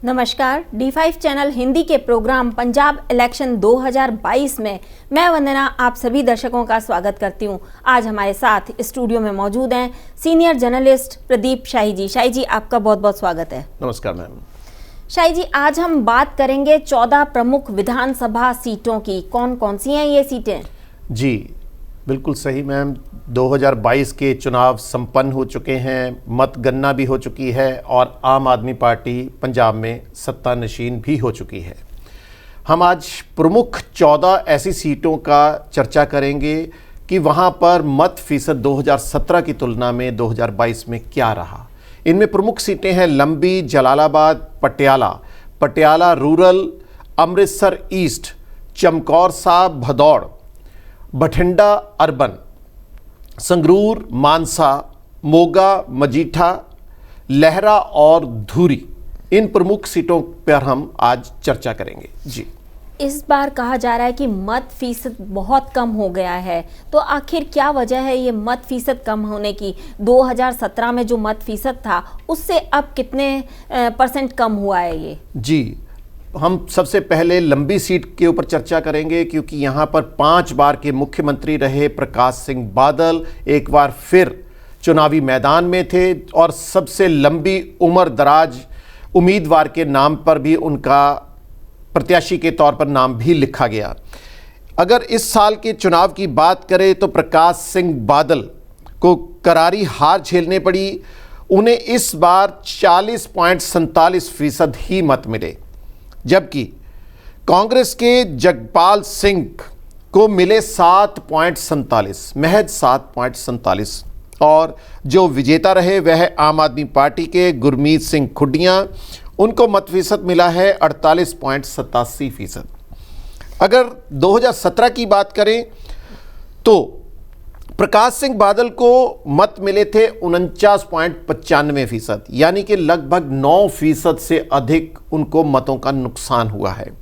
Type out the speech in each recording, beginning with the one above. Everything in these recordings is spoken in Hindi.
नमस्कार, D5 चैनल हिंदी के प्रोग्राम पंजाब इलेक्शन 2022 में मैं वंदना आप सभी दर्शकों का स्वागत करती हूं। आज हमारे साथ स्टूडियो में मौजूद हैं सीनियर जर्नलिस्ट प्रदीप शाही जी। शाही जी, आपका बहुत बहुत स्वागत है। नमस्कार मैम। शाही जी, आज हम बात करेंगे 14 प्रमुख विधानसभा सीटों की। कौन कौन सी हैं ये सीटें? जी बिल्कुल सही मैम। 2022 के चुनाव संपन्न हो चुके हैं, मतगणना भी हो चुकी है और आम आदमी पार्टी पंजाब में सत्ता नशीन भी हो चुकी है। हम आज प्रमुख 14 ऐसी सीटों का चर्चा करेंगे कि वहाँ पर मत फीसद 2017 की तुलना में 2022 में क्या रहा। इनमें प्रमुख सीटें हैं लंबी, जलालाबाद, पटियाला रूरल, अमृतसर ईस्ट, चमकौर साहब, भदौड़, बठिंडा अर्बन, संगरूर, मानसा, मोगा, मजीठा, लहरा और धूरी। इन प्रमुख सीटों पर हम आज चर्चा करेंगे। जी, इस बार कहा जा रहा है कि मत फीसद बहुत कम हो गया है, तो आखिर क्या वजह है ये मत फीसद कम होने की? 2017 में जो मत फीसद था उससे अब कितने परसेंट कम हुआ है ये? जी, हम सबसे पहले लंबी सीट के ऊपर चर्चा करेंगे क्योंकि यहाँ पर 5 बार के मुख्यमंत्री रहे प्रकाश सिंह बादल एक बार फिर चुनावी मैदान में थे और सबसे लंबी उम्र दराज उम्मीदवार के नाम पर भी उनका प्रत्याशी के तौर पर नाम भी लिखा गया। अगर इस साल के चुनाव की बात करें तो प्रकाश सिंह बादल को करारी हार झेलने पड़ी। उन्हें इस बार 40.47% ही मत मिले, जबकि कांग्रेस के जगपाल सिंह को मिले 7.47, महज 7.47। और जो विजेता रहे वह आम आदमी पार्टी के गुरमीत सिंह खुडिया, उनको मत फीसद मिला है 48.87%। अगर 2017 की बात करें तो प्रकाश सिंह बादल को मत मिले थे 49.95%, यानी कि लगभग 9% से अधिक उनको मतों का नुकसान हुआ है।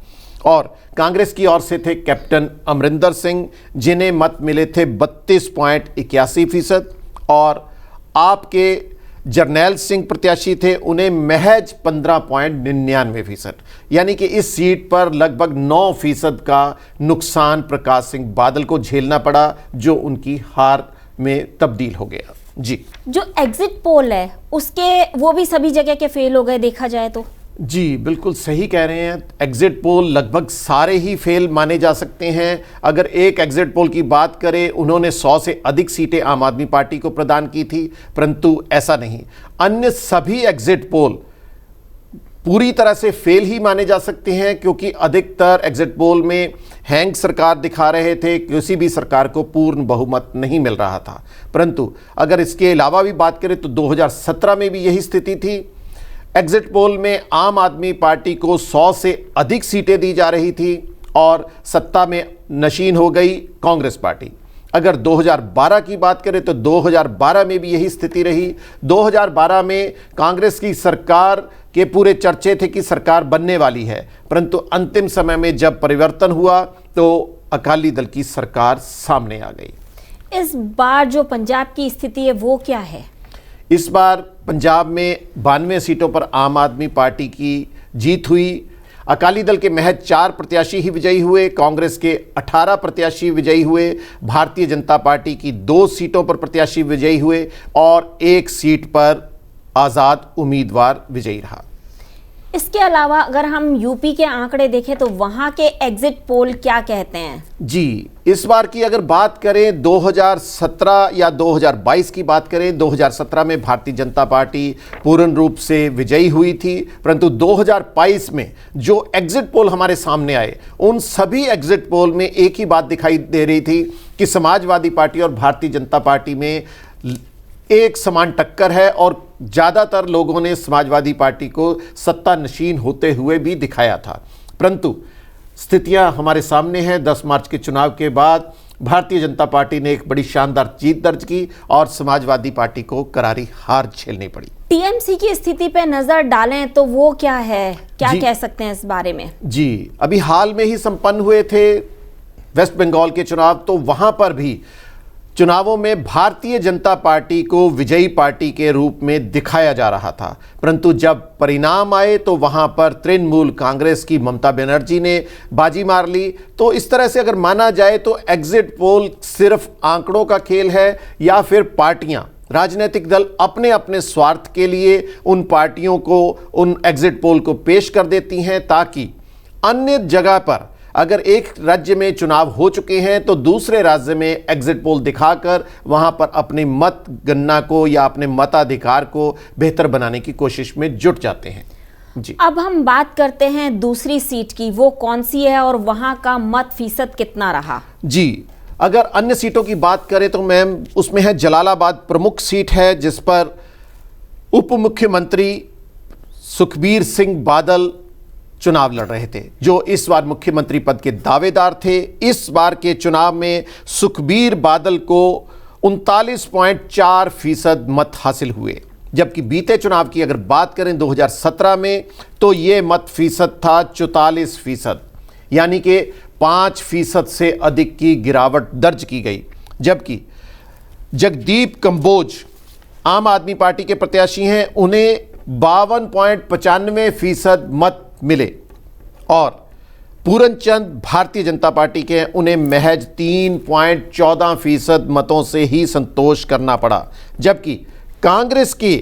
और कांग्रेस की ओर से थे कैप्टन अमरिंदर सिंह, जिन्हें मत मिले थे 32.81%। और आपके जरनैल सिंह प्रत्याशी थे, उन्हें महज 15.99%, यानी कि इस सीट पर लगभग 9% का नुकसान प्रकाश सिंह बादल को झेलना पड़ा, जो उनकी हार में तब्दील हो गया। जी, जो एग्जिट पोल है उसके वो भी सभी जगह के फेल हो गए देखा जाए तो। जी बिल्कुल सही कह रहे हैं। एग्जिट पोल लगभग सारे ही फेल माने जा सकते हैं। अगर एक एग्जिट पोल की बात करें, उन्होंने 100 से अधिक सीटें आम आदमी पार्टी को प्रदान की थी, परंतु ऐसा नहीं। अन्य सभी एग्जिट पोल पूरी तरह से फेल ही माने जा सकते हैं, क्योंकि अधिकतर एग्जिट पोल में हैंग सरकार दिखा रहे थे, किसी भी सरकार को पूर्ण बहुमत नहीं मिल रहा था। परंतु अगर इसके अलावा भी बात करें तो 2017 में भी यही स्थिति थी। एग्जिट पोल में आम आदमी पार्टी को 100 से अधिक सीटें दी जा रही थी और सत्ता में नशीन हो गई कांग्रेस पार्टी। अगर 2012 की बात करें तो 2012 में भी यही स्थिति रही। 2012 में कांग्रेस की सरकार के पूरे चर्चे थे कि सरकार बनने वाली है, परंतु अंतिम समय में जब परिवर्तन हुआ तो अकाली दल की सरकार सामने आ गई। इस बार जो पंजाब की स्थिति है वो क्या है? इस बार पंजाब में 92 सीटों पर आम आदमी पार्टी की जीत हुई। अकाली दल के महज 4 प्रत्याशी ही विजयी हुए, कांग्रेस के 18 प्रत्याशी विजयी हुए, भारतीय जनता पार्टी की 2 सीटों पर प्रत्याशी विजयी हुए और 1 सीट पर आज़ाद उम्मीदवार विजयी रहा। इसके अलावा अगर हम यूपी के आंकड़े देखें तो वहां के एग्जिट पोल क्या कहते हैं? जी, इस बार की अगर बात करें 2017 या 2022 की बात करें, 2017 में भारतीय जनता पार्टी पूर्ण रूप से विजयी हुई थी, परंतु 2022 में जो एग्जिट पोल हमारे सामने आए, उन सभी एग्जिट पोल में एक ही बात दिखाई दे रही थी कि समाजवादी पार्टी और भारतीय जनता पार्टी में एक समान टक्कर है और ज़्यादातर लोगों ने समाजवादी पार्टी को सत्ता नशीन होते हुए भी दिखाया था। परंतु स्थितियां हमारे सामने हैं। 10 मार्च के चुनाव के बाद भारतीय जनता पार्टी ने एक बड़ी शानदार जीत दर्ज की और समाजवादी पार्टी को करारी हार झेलनी पड़ी। टीएमसी की स्थिति पे नजर डालें तो वो क्या है, क्या कह सकते हैं इस बारे में? जी, अभी हाल में ही संपन्न हुए थे वेस्ट बंगाल के चुनाव, तो वहां पर भी चुनावों में भारतीय जनता पार्टी को विजयी पार्टी के रूप में दिखाया जा रहा था, परंतु जब परिणाम आए तो वहां पर तृणमूल कांग्रेस की ममता बनर्जी ने बाजी मार ली। तो इस तरह से अगर माना जाए तो एग्जिट पोल सिर्फ आंकड़ों का खेल है या फिर पार्टियां, राजनीतिक दल अपने अपने स्वार्थ के लिए उन पार्टियों को, उन एग्जिट पोल को पेश कर देती हैं ताकि अन्य जगह पर अगर एक राज्य में चुनाव हो चुके हैं तो दूसरे राज्य में एग्जिट पोल दिखाकर वहां पर अपनी मत गणना को या अपने मताधिकार को बेहतर बनाने की कोशिश में जुट जाते हैं। जी, अब हम बात करते हैं दूसरी सीट की, वो कौन सी है और वहां का मत फीसद कितना रहा? जी, अगर अन्य सीटों की बात करें तो मैम उसमें है जलालाबाद प्रमुख सीट है, जिस पर उप मुख्यमंत्री सुखबीर सिंह बादल चुनाव लड़ रहे थे, जो इस बार मुख्यमंत्री पद के दावेदार थे। इस बार के चुनाव में सुखबीर बादल को 39.4% मत हासिल हुए, जबकि बीते चुनाव की अगर बात करें 2017 में तो ये मत फीसद था 44%, यानी कि 5% से अधिक की गिरावट दर्ज की गई। जबकि जगदीप कंबोज आम आदमी पार्टी के प्रत्याशी हैं, उन्हें 52.95% मत मिले और पूरनचंद भारतीय जनता पार्टी के हैं, उन्हें महज 3.14% मतों से ही संतोष करना पड़ा, जबकि कांग्रेस के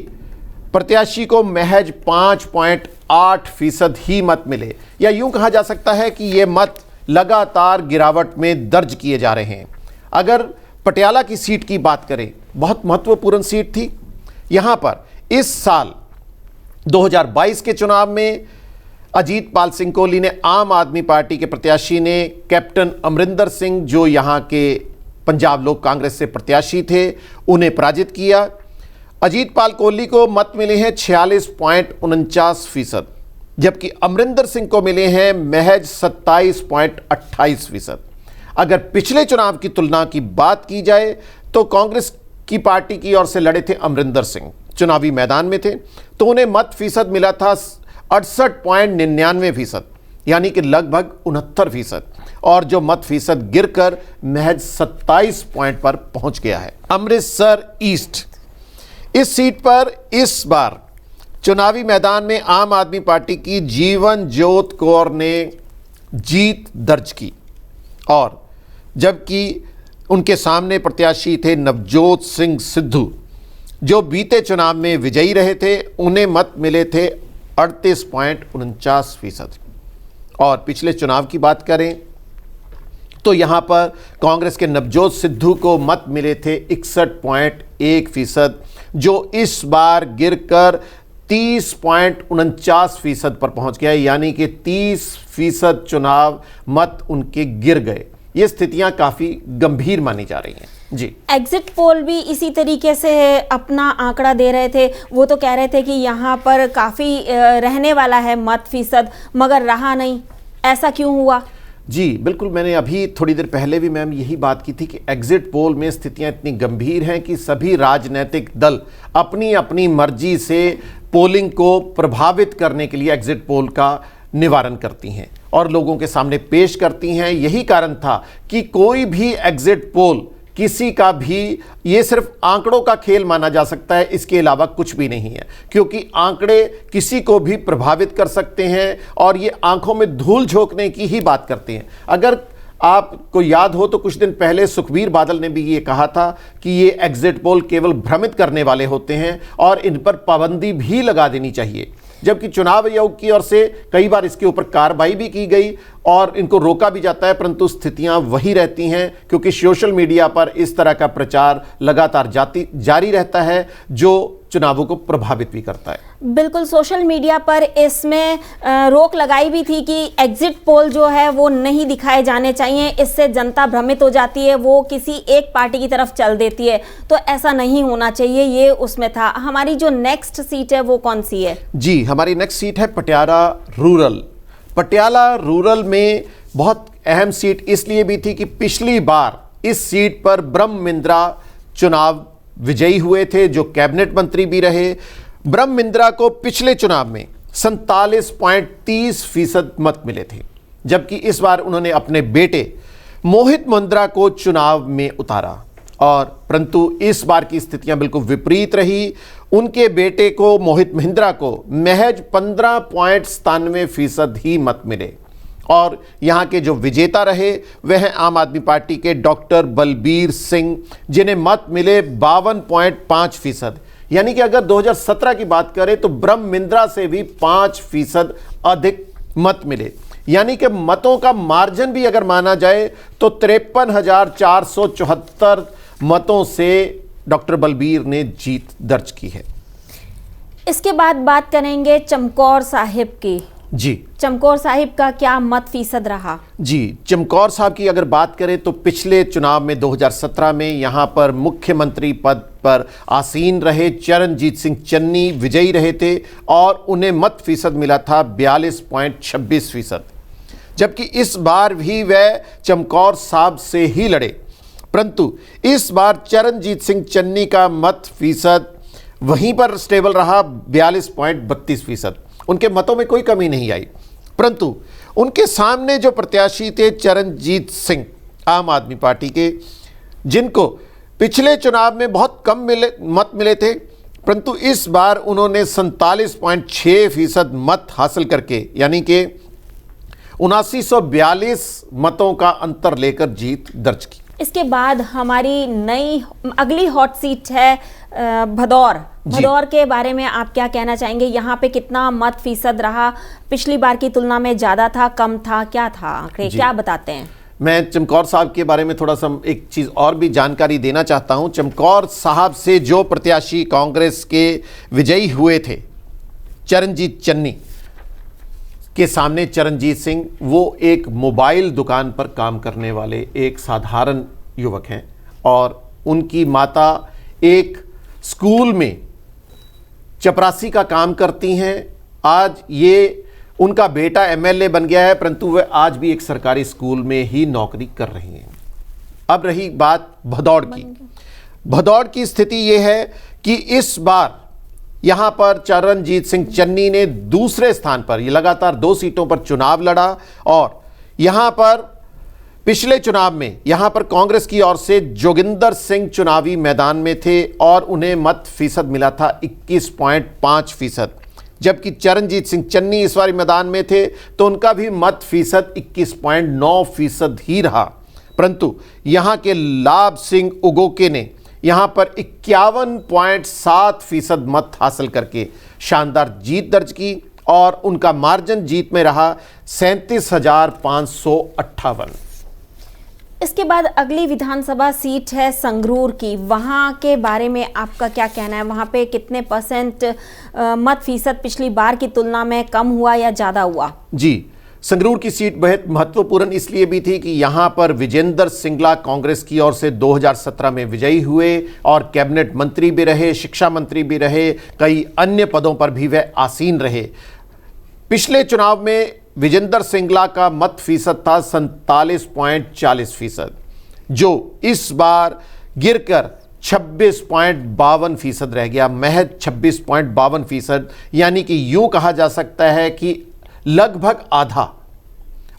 प्रत्याशी को महज 5.8% ही मत मिले। या यूं कहा जा सकता है कि ये मत लगातार गिरावट में दर्ज किए जा रहे हैं। अगर पटियाला की सीट की बात करें, बहुत महत्वपूर्ण सीट थी। यहां पर इस साल 2022 के चुनाव में अजीत पाल सिंह कोहली ने, आम आदमी पार्टी के प्रत्याशी ने कैप्टन अमरिंदर सिंह, जो यहां के पंजाब लोक कांग्रेस से प्रत्याशी थे, उन्हें पराजित किया। अजीत पाल कोहली को मत मिले हैं 46.49%, जबकि अमरिंदर सिंह को मिले हैं महज 27.28%। अगर पिछले चुनाव की तुलना की बात की जाए तो कांग्रेस की पार्टी की ओर से लड़े थे अमरिंदर सिंह, चुनावी मैदान में थे, तो उन्हें मत फीसद मिला था 68.99%, यानी कि लगभग 69%, और जो मत फीसद गिरकर महज 27 पॉइंट पर पहुंच गया है। अमृतसर ईस्ट, इस सीट पर इस बार चुनावी मैदान में आम आदमी पार्टी की जीवन ज्योत कौर ने जीत दर्ज की, और जबकि उनके सामने प्रत्याशी थे नवजोत सिंह सिद्धू, जो बीते चुनाव में विजयी रहे थे, उन्हें मत मिले थे 38.49%। और पिछले चुनाव की बात करें तो यहां पर कांग्रेस के नवजोत सिद्धू को मत मिले थे 61.1%, जो इस बार गिरकर 30.49% पर पहुंच गया, यानी कि 30% चुनाव मत उनके गिर गए। ये स्थितियां काफी गंभीर मानी जा रही हैं। जी, एग्जिट पोल भी इसी तरीके से अपना आंकड़ा दे रहे थे। वो तो कह रहे थे कि यहाँ पर काफ़ी रहने वाला है मत फीसद, मगर रहा नहीं। ऐसा क्यों हुआ? जी बिल्कुल, मैंने अभी थोड़ी देर पहले भी मैम यही बात की थी कि एग्जिट पोल में स्थितियां इतनी गंभीर हैं कि सभी राजनीतिक दल अपनी अपनी मर्जी से पोलिंग को प्रभावित करने के लिए एग्जिट पोल का निवारण करती हैं और लोगों के सामने पेश करती हैं। यही कारण था कि कोई भी एग्जिट पोल, किसी का भी, ये सिर्फ आंकड़ों का खेल माना जा सकता है, इसके अलावा कुछ भी नहीं है, क्योंकि आंकड़े किसी को भी प्रभावित कर सकते हैं और ये आंखों में धूल झोंकने की ही बात करते हैं। अगर आपको याद हो तो कुछ दिन पहले सुखबीर बादल ने भी ये कहा था कि ये एग्जिट पोल केवल भ्रमित करने वाले होते हैं और इन पर पाबंदी भी लगा देनी चाहिए, जबकि चुनाव आयोग की ओर से कई बार इसके ऊपर कार्रवाई भी की गई और इनको रोका भी जाता है, परंतु स्थितियां वही रहती हैं, क्योंकि सोशल मीडिया पर इस तरह का प्रचार लगातार जारी रहता है जो चुनावों को प्रभावित भी करता है। बिल्कुल, सोशल मीडिया पर इसमें रोक लगाई भी थी कि एग्जिट पोल जो है वो नहीं दिखाए जाने चाहिए, इससे जनता भ्रमित हो जाती है, वो किसी एक पार्टी की तरफ चल देती है, तो ऐसा नहीं होना चाहिए, ये उसमें था। हमारी जो नेक्स्ट सीट है वो कौन सी है? जी, हमारी नेक्स्ट सीट है पटियाला रूरल। पटियाला रूरल में बहुत अहम सीट इसलिए भी थी कि पिछली बार इस सीट पर ब्रह्म मिंद्रा चुनाव विजयी हुए थे, जो कैबिनेट मंत्री भी रहे। ब्रह्म मिंद्रा को पिछले चुनाव में 47.30% मत मिले थे, जबकि इस बार उन्होंने अपने बेटे मोहित मुंद्रा को चुनाव में उतारा और परंतु इस बार की स्थितियां बिल्कुल विपरीत रही। उनके बेटे को मोहित महिंद्रा को महज 15.97% ही मत मिले और यहां के जो विजेता रहे वह हैं आम आदमी पार्टी के डॉक्टर बलबीर सिंह, जिन्हें मत मिले 52.5%। यानी कि अगर 2017 की बात करें तो ब्रह्मिंद्रा से भी 5% अधिक मत मिले। यानी कि मतों का मार्जिन भी अगर माना जाए तो 53,474 मतों से डॉक्टर बलबीर ने जीत दर्ज की है। इसके बाद बात करेंगे चमकौर साहिब की। जी, चमकौर साहिब का क्या मत फीसद रहा? जी, चमकौर साहब की अगर बात करें तो पिछले चुनाव में 2017 में यहां पर मुख्यमंत्री पद पर आसीन रहे चरणजीत सिंह चन्नी विजयी रहे थे और उन्हें मत फीसद मिला था 42.26%। जबकि इस बार भी वह चमकौर साहब से ही लड़े, परंतु इस बार चरणजीत सिंह चन्नी का मत फीसद वहीं पर स्टेबल रहा 42.32%। उनके मतों में कोई कमी नहीं आई, परंतु उनके सामने जो प्रत्याशी थे चरणजीत सिंह आम आदमी पार्टी के, जिनको पिछले चुनाव में बहुत कम मत मिले थे, परंतु इस बार उन्होंने 47.6% मत हासिल करके यानी कि 7942 मतों का अंतर लेकर जीत दर्ज की। इसके बाद हमारी नई अगली हॉट सीट है भदौर। भदौर के बारे में आप क्या कहना चाहेंगे? यहाँ पे कितना मत फीसद रहा? पिछली बार की तुलना में ज्यादा था, कम था, क्या था आंकड़े, क्या बताते हैं? मैं चमकौर साहब के बारे में थोड़ा सा एक चीज़ और भी जानकारी देना चाहता हूं। चमकौर साहब से जो प्रत्याशी कांग्रेस के विजयी हुए थे चरणजीत चन्नी के सामने चरणजीत सिंह, वो एक मोबाइल दुकान पर काम करने वाले एक साधारण युवक हैं और उनकी माता एक स्कूल में चपरासी का काम करती हैं। आज ये उनका बेटा एमएलए बन गया है, परंतु वह आज भी एक सरकारी स्कूल में ही नौकरी कर रही हैं। अब रही बात भदौड़ की। भदौड़ की स्थिति यह है कि इस बार यहां पर चरणजीत सिंह चन्नी ने दूसरे स्थान पर, ये लगातार 2 सीटों पर चुनाव लड़ा और यहां पर पिछले चुनाव में यहां पर कांग्रेस की ओर से जोगिंदर सिंह चुनावी मैदान में थे और उन्हें मत फीसद मिला था 21.5%। जबकि चरणजीत सिंह चन्नी इस बार मैदान में थे तो उनका भी मत फीसद 21.9% ही रहा, परंतु यहां के लाभ सिंह उगोके ने यहां पर 51.7% मत हासिल करके शानदार जीत दर्ज की और उनका मार्जिन जीत में रहा 37,558। इसके बाद अगली विधानसभा सीट है संगरूर की। वहां के बारे में आपका क्या कहना है? वहां पे कितने परसेंट मत फीसद पिछली बार की तुलना में कम हुआ या ज़्यादा हुआ? जी, संगरूर की सीट बहुत महत्वपूर्ण इसलिए भी थी कि यहां पर विजेंद्र सिंगला कांग्रेस की ओर से 2017 में विजयी हुए और कैबिनेट मंत्री भी रहे, शिक्षा मंत्री भी रहे, कई अन्य पदों पर भी वह आसीन रहे। पिछले चुनाव में विजेंद्र सिंगला का मत फीसद था 47.40%, जो इस बार गिरकर 26.52% रह गया, महज 26.52%। यानी कि यूं कहा जा सकता है कि लगभग आधा।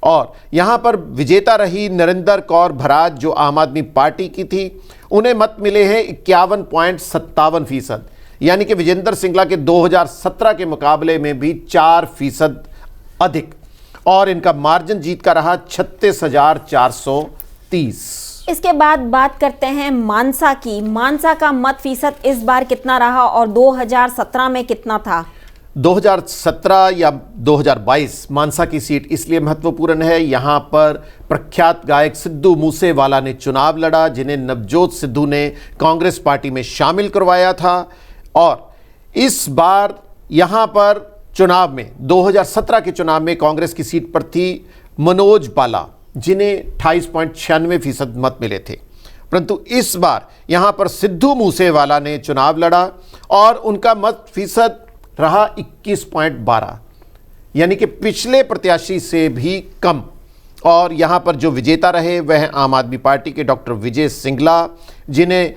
और यहां पर विजेता रही नरेंद्र कौर भराज जो आम आदमी पार्टी की थी, उन्हें मत मिले हैं 51.57%। यानी कि विजेंद्र सिंगला के 2017 के मुकाबले में भी 4% अधिक और इनका मार्जिन जीत का रहा 36,430। इसके बाद बात करते हैं मानसा की। मानसा का मत फीसद इस बार कितना रहा और 2017 में कितना था? 2017 या 2022 मानसा की सीट इसलिए महत्वपूर्ण है, यहां पर प्रख्यात गायक सिद्धू मूसेवाला ने चुनाव लड़ा, जिन्हें नवजोत सिद्धू ने कांग्रेस पार्टी में शामिल करवाया था। और इस बार यहां पर चुनाव में 2017 के चुनाव में कांग्रेस की सीट पर थी मनोज बाला, जिन्हें 28.96% मत मिले थे, परंतु इस बार यहां पर सिद्धू मूसेवाला ने चुनाव लड़ा और उनका मत फीसद रहा 21.12, यानी कि पिछले प्रत्याशी से भी कम। और यहां पर जो विजेता रहे वह आम आदमी पार्टी के डॉक्टर विजय सिंगला, जिन्हें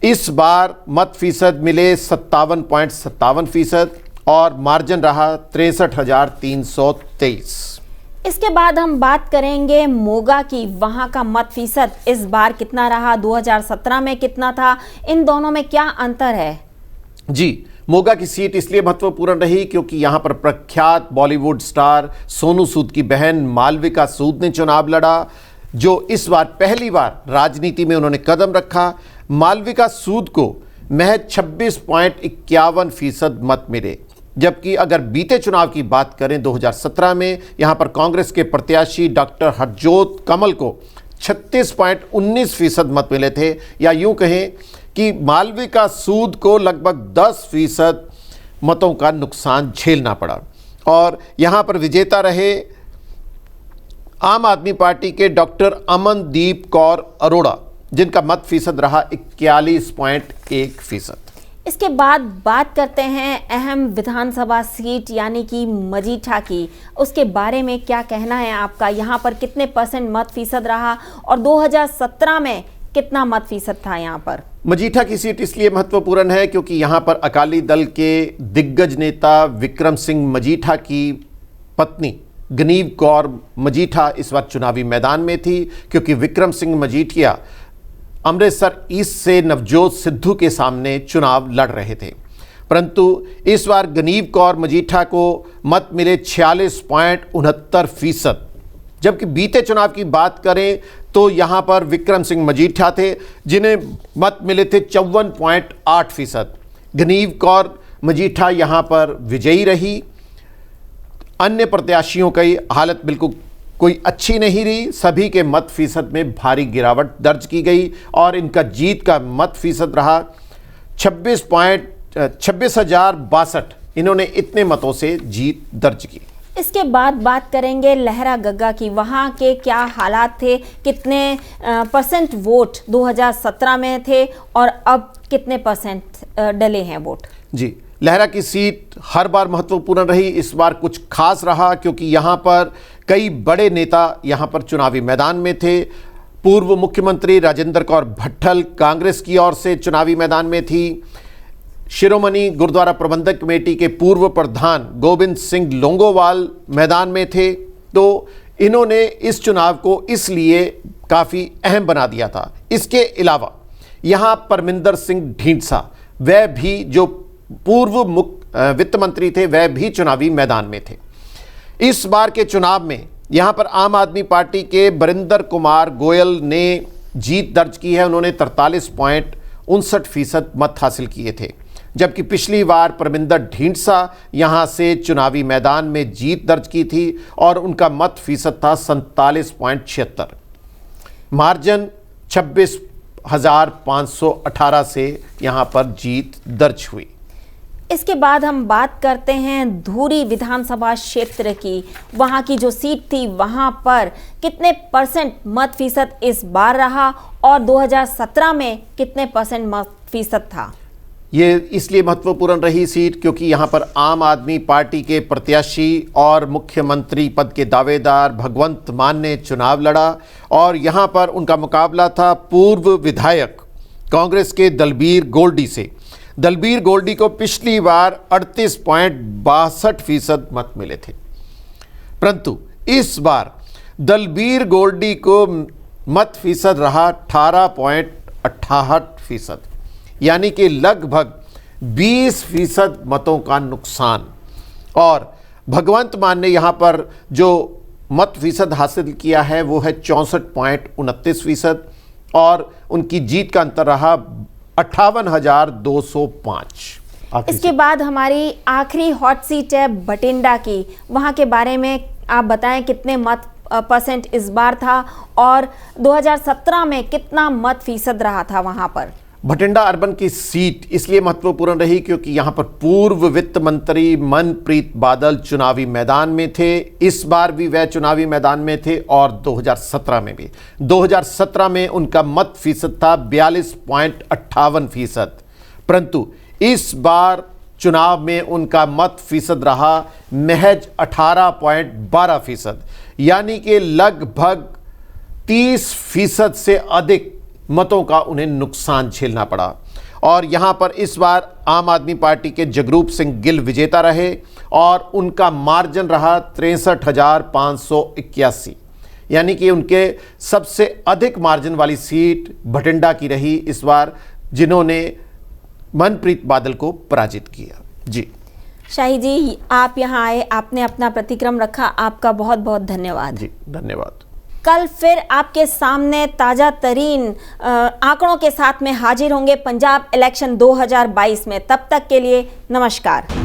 इस बार मत फीसद मिले 57.57% और मार्जिन रहा 63,323। इसके बाद हम बात करेंगे मोगा की। वहां का मत फीसद इस बार कितना रहा, 2017 में कितना था, इन दोनों में क्या अंतर है? जी, मोगा की सीट इसलिए महत्वपूर्ण रही क्योंकि यहां पर प्रख्यात बॉलीवुड स्टार सोनू सूद की बहन मालविका सूद ने चुनाव लड़ा, जो इस बार पहली बार राजनीति में उन्होंने कदम रखा। मालविका सूद को महज 26.51% मत मिले, जबकि अगर बीते चुनाव की बात करें 2017 में यहां पर कांग्रेस के प्रत्याशी डॉक्टर हरजोत कमल को 36.19% मत मिले थे, या यूं कहें कि मालविका सूद को लगभग 10% मतों का नुकसान झेलना पड़ा। और यहां पर विजेता रहे आम आदमी पार्टी के डॉक्टर अमनदीप कौर अरोड़ा, जिनका मत फीसद रहा 41.1%। इसके बाद बात करते हैं अहम विधानसभा सीट यानी कि मजीठा की। उसके बारे में क्या कहना है आपका? यहाँ पर कितने % मत फीसद रहा और 2017 में कितना मत फीसद था यहाँ पर? मजीठा की सीट इसलिए महत्वपूर्ण है क्योंकि यहाँ पर अकाली दल के दिग्गज नेता विक्रम सिंह मजीठा की पत्नी गनीव कौर मजीठा इस बार चुनावी मैदान में थी, क्योंकि विक्रम सिंह मजीठिया अमृतसर ईस्ट से नवजोत सिद्धू के सामने चुनाव लड़ रहे थे। परंतु इस बार गनीव कौर मजीठा को मत मिले 46.69%, जबकि बीते चुनाव की बात करें तो यहां पर विक्रम सिंह मजीठा थे जिन्हें मत मिले थे 54.8%। गनीव कौर मजीठा यहां पर विजयी रही। अन्य प्रत्याशियों की हालत बिल्कुल कोई अच्छी नहीं रही, सभी के मत फीसद में भारी गिरावट दर्ज की गई और इनका जीत का मत फीसद रहा 26,062। इन्होंने इतने मतों से जीत दर्ज की। इसके बाद बात करेंगे लहरा गग्गा की। वहाँ के क्या हालात थे, कितने % वोट 2017 में थे और अब कितने % डले हैं वोट? जी, लहरा की सीट हर बार महत्वपूर्ण रही, इस बार कुछ खास रहा क्योंकि यहाँ पर कई बड़े नेता यहाँ पर चुनावी मैदान में थे। पूर्व मुख्यमंत्री राजेंद्र कौर भट्टल कांग्रेस की ओर से चुनावी मैदान में थी। शिरोमणि गुरुद्वारा प्रबंधक कमेटी के पूर्व प्रधान गोविंद सिंह लोंगोवाल मैदान में थे। तो इन्होंने इस चुनाव को इसलिए काफ़ी अहम बना दिया था। इसके अलावा यहाँ परमिंदर सिंह ढींढसा, वह भी जो पूर्व वित्त मंत्री थे, वह भी चुनावी मैदान में थे। इस बार के चुनाव में यहाँ पर आम आदमी पार्टी के बरिंदर कुमार गोयल ने जीत दर्ज की है। उन्होंने 43.59% मत हासिल किए थे, जबकि पिछली बार परमिंदर ढींढसा यहाँ से चुनावी मैदान में जीत दर्ज की थी और उनका मत फीसद था 47.76। मार्जिन 26,518 से यहाँ पर जीत दर्ज हुई। इसके बाद हम बात करते हैं धुरी विधानसभा क्षेत्र की। वहाँ की जो सीट थी वहाँ पर कितने % मत फीसद इस बार रहा और 2017 में कितने % मत फीसद था? ये इसलिए महत्वपूर्ण रही सीट क्योंकि यहाँ पर आम आदमी पार्टी के प्रत्याशी और मुख्यमंत्री पद के दावेदार भगवंत मान ने चुनाव लड़ा और यहाँ पर उनका मुकाबला था पूर्व विधायक कांग्रेस के दलबीर गोल्डी से। दलबीर गोल्डी को पिछली बार 38.62% मत मिले थे, परंतु इस बार दलबीर गोल्डी को मत फीसद रहा 18.68%, यानी कि लगभग 20% मतों का नुकसान। और भगवंत मान ने यहाँ पर जो मत फीसद हासिल किया है वो है 64.29% और उनकी जीत का अंतर रहा 58,205। इसके बाद हमारी आखिरी हॉट सीट है बठिंडा की। वहाँ के बारे में आप बताएं कितने मत % इस बार था और 2017 में कितना मत फीसद रहा था वहाँ पर? बठिंडा अर्बन की सीट इसलिए महत्वपूर्ण रही क्योंकि यहाँ पर पूर्व वित्त मंत्री मनप्रीत बादल चुनावी मैदान में थे। इस बार भी वह चुनावी मैदान में थे और 2017 में भी। 2017 में उनका मत फीसद था 42.58%, परंतु इस बार चुनाव में उनका मत फीसद रहा महज 18.12%, यानी कि लगभग 30% से अधिक मतों का उन्हें नुकसान झेलना पड़ा। और यहाँ पर इस बार आम आदमी पार्टी के जगरूप सिंह गिल विजेता रहे और उनका मार्जिन रहा 63,581, यानी कि उनके सबसे अधिक मार्जिन वाली सीट भटिंडा की रही इस बार, जिन्होंने मनप्रीत बादल को पराजित किया। जी शाही जी, आप यहाँ आए, आपने अपना प्रतिक्रम रखा, आपका बहुत बहुत धन्यवाद। जी धन्यवाद। कल फिर आपके सामने ताज़ा तरीन आंकड़ों के साथ में हाजिर होंगे पंजाब इलेक्शन 2022 में। तब तक के लिए नमस्कार।